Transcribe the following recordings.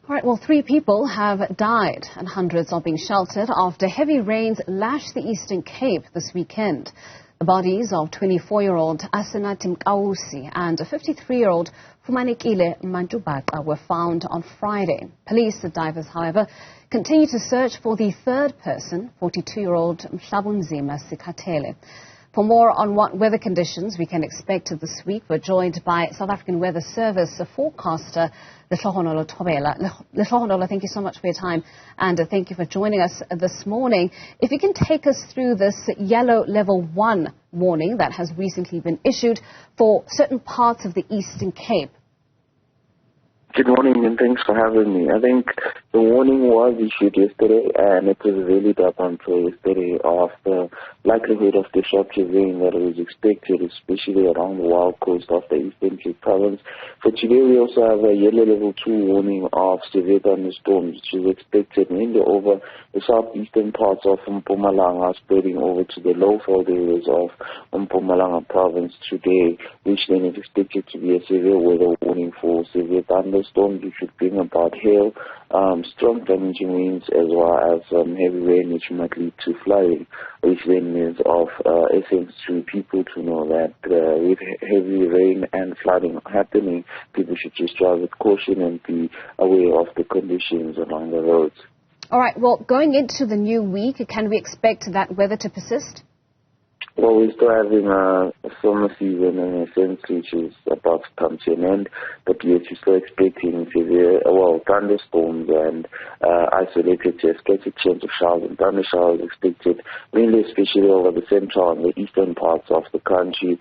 All right, well, 3 people have died and hundreds are being sheltered after heavy rains lashed the Eastern Cape this weekend. The bodies of 24-year-old Asenathi Mkausi and 53-year-old Fumanekile Mantubaka were found on Friday. Police and divers, however, continue to search for the third person, 42-year-old Mhlabunzima Sikhathele. For more on what weather conditions we can expect this week, we're joined by South African Weather Service forecaster Lehlohonolo Thobela. Lehlohonolo, thank you so much for your time and thank you for joining us this morning. If you can take us through this yellow level 1 warning that has recently been issued for certain parts of the Eastern Cape. Good morning and thanks for having me. I think the warning was issued yesterday and it was valid up until yesterday of the likelihood of disruptive rain that was expected, especially around the wild coast of the Eastern Cape province. For today we also have a yellow level 2 warning of severe thunderstorms, which is expected mainly over the southeastern parts of Mpumalanga, spreading over to the low-fold areas of Mpumalanga province today, which then is expected to be a severe weather warning for severe thunderstorms, which would bring about hail, strong damaging winds, as well as heavy rain, which might lead to flooding, which then means of essence to people to know that with heavy rain and flooding happening, people should just drive with caution and be aware of the conditions along the roads. All right, well, going into the new week, can we expect that weather to persist? Well, we're still having a summer season in a sense, which is about to come to an end, but yes, we're still expecting severe, thunderstorms and isolated to a scattered chance of showers and thunder showers expected, mainly especially over the central and the eastern parts of the country.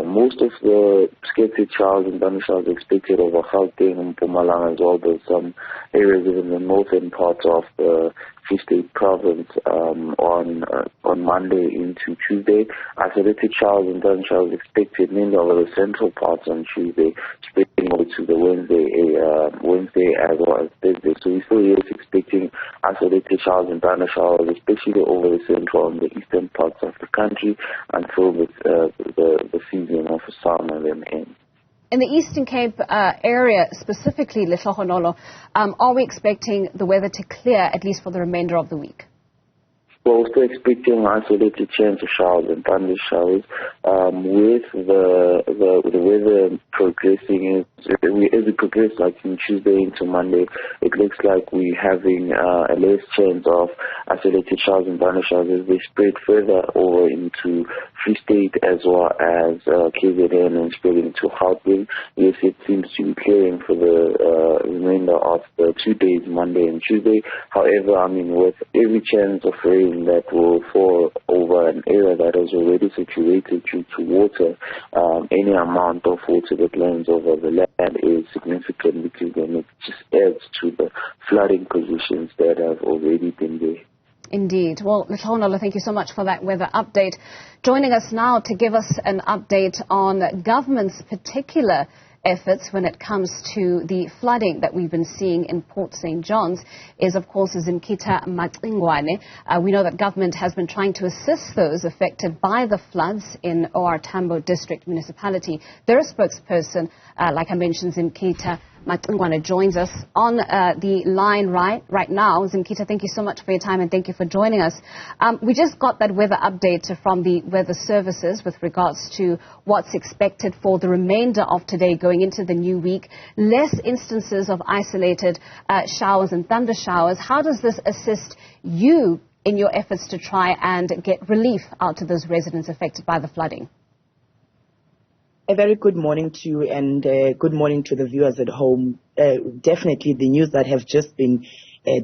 Most of the scattered showers and thunder showers expected over Gauteng and Mpumalanga as well. There's some areas in the northern part of the Free State province on Monday into Tuesday. Isolated showers and thunder showers expected mainly over the central parts on Tuesday, spreading over to the Wednesday as well as Thursday. So we're still expecting isolated showers and thunder showers, especially over the central and the eastern parts of the country until the season of summer then ends. In the Eastern Cape area specifically, Lehlohonolo, are we expecting the weather to clear at least for the remainder of the week? Well, we're still expecting isolated chance of showers and thunder showers. With the weather progressing, as we progress like from Tuesday into Monday, it looks like we're having a less chance of isolated showers and thunder showers as they spread further over into Free State as well as KZN and spreading to Gauteng. Yes, it seems to be clearing for the remainder of the 2 days, Monday and Tuesday. However, with every chance of rain that will fall over an area that is already situated due to water, any amount of water that lands over the land is significant, because then it just adds to the flooding positions that have already been there. Indeed. Well, Lehlohonolo, thank you so much for that weather update. Joining us now to give us an update on government's particular efforts when it comes to the flooding that we've been seeing in Port St. John's is, of course, Zimkhitha Macingwane. We know that government has been trying to assist those affected by the floods in OR Tambo District Municipality. Their spokesperson, like I mentioned, Zimkhitha Macingwane, joins us on the line right now. Zimkhitha, thank you so much for your time and thank you for joining us. We just got that weather update from the weather services with regards to what's expected for the remainder of today going into the new week. Less instances of isolated showers and thunder showers. How does this assist you in your efforts to try and get relief out to those residents affected by the flooding? A very good morning to you and good morning to the viewers at home. Definitely the news that have just been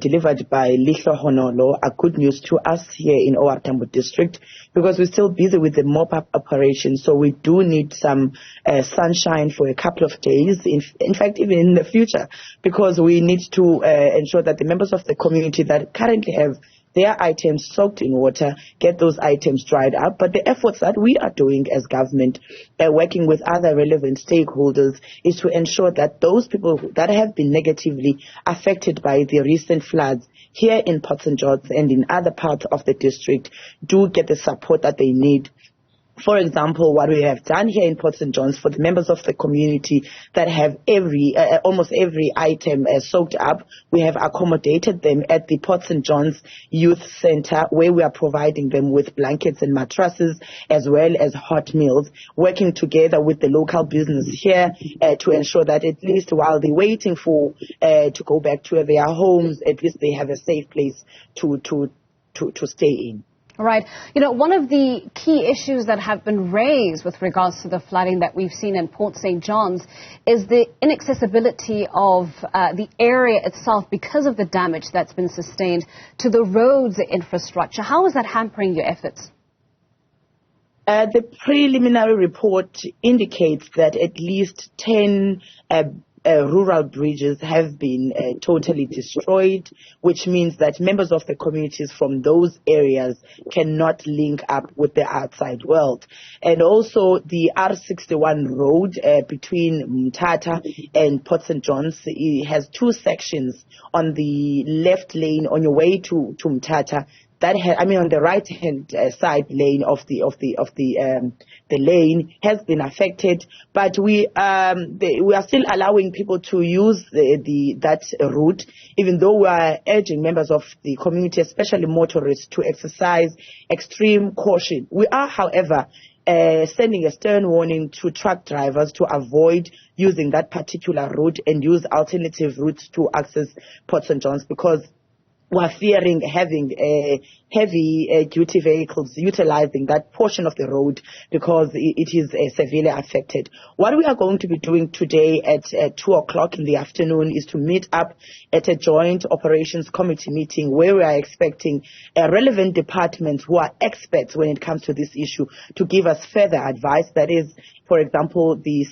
delivered by Lehlohonolo are good news to us here in OR Tambo District, because we're still busy with the mop-up operation. So we do need some sunshine for a couple of days, in fact, even in the future, because we need to ensure that the members of the community that currently have their items soaked in water, get those items dried up. But the efforts that we are doing as government, working with other relevant stakeholders, is to ensure that those people that have been negatively affected by the recent floods here in Port St. George and in other parts of the district do get the support that they need For example, what we have done here in Port St. John's for the members of the community that have almost every item soaked up, we have accommodated them at the Port St. John's Youth Center, where we are providing them with blankets and mattresses as well as hot meals, working together with the local business here to ensure that at least while they're waiting for to go back to their homes, at least they have a safe place to stay in. Right. You know, one of the key issues that have been raised with regards to the flooding that we've seen in Port St. John's is the inaccessibility of the area itself because of the damage that's been sustained to the roads infrastructure. How is that hampering your efforts? The preliminary report indicates that at least 10 rural bridges have been totally destroyed, which means that members of the communities from those areas cannot link up with the outside world. And also the R61 road between Mthatha and Port St. John's has two sections. On the left lane on your way to Mthatha, on the right-hand side lane of the lane has been affected, but we are still allowing people to use that route, even though we are urging members of the community, especially motorists, to exercise extreme caution. We are, however, sending a stern warning to truck drivers to avoid using that particular route and use alternative routes to access Port St. John's, because we're fearing having heavy duty vehicles utilizing that portion of the road because it is severely affected. What we are going to be doing today at 2 o'clock in the afternoon is to meet up at a joint operations committee meeting where we are expecting relevant departments who are experts when it comes to this issue to give us further advice. That is, for example, the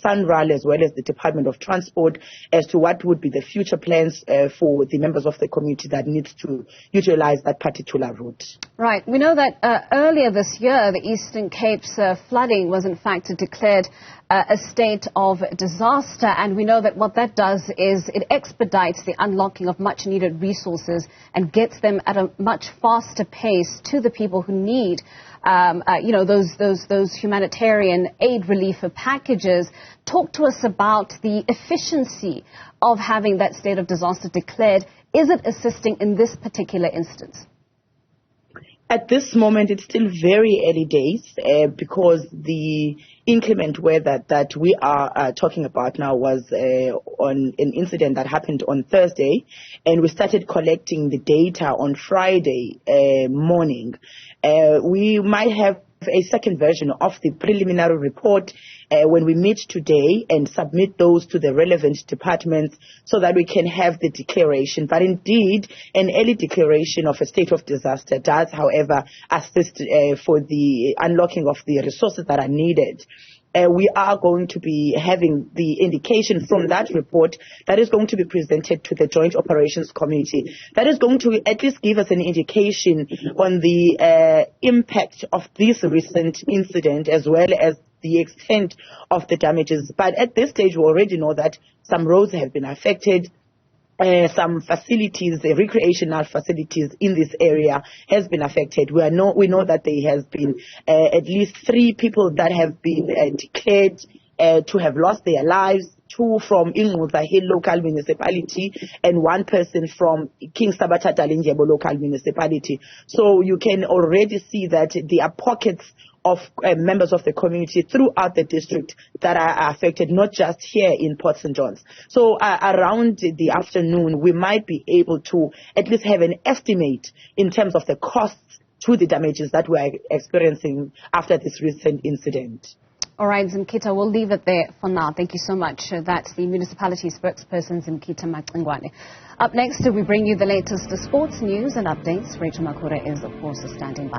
SANRAL as well as the Department of Transport as to what would be the future plans for the members of the community that needs to utilize that particular route. Right. We know that earlier this year, the Eastern Cape's flooding was in fact declared a state of disaster, and we know that what that does is it expedites the unlocking of much needed resources and gets them at a much faster pace to the people who need those humanitarian aid relief packages. Talk to us about the efficiency of having that state of disaster declared. Is it assisting in this particular instance? At this moment, it's still very early days because the inclement weather that we are talking about now was on an incident that happened on Thursday, and we started collecting the data on Friday morning. We might have a second version of the preliminary report when we meet today and submit those to the relevant departments so that we can have the declaration. But indeed, an early declaration of a state of disaster does, however, assist for the unlocking of the resources that are needed. We are going to be having the indication from that report that is going to be presented to the Joint Operations Committee. That is going to at least give us an indication on the impact of this recent incident as well as the extent of the damages. But at this stage, we already know that some roads have been affected. Some facilities, recreational facilities in this area has been affected. We know that there has been at least 3 people that have been declared to have lost their lives, 2 from Ingquza Hill local municipality and 1 person from King Sabata Dalindyebo local municipality. So you can already see that there are pockets of members of the community throughout the district that are affected, not just here in Port St. John's. So around the afternoon, we might be able to at least have an estimate in terms of the costs to the damages that we are experiencing after this recent incident. All right, Zimkhitha, we'll leave it there for now. Thank you so much. That's the Municipality spokesperson, Zimkhitha Macingwane. Up next, we bring you the latest sports news and updates. Rachel Makura is, of course, standing by.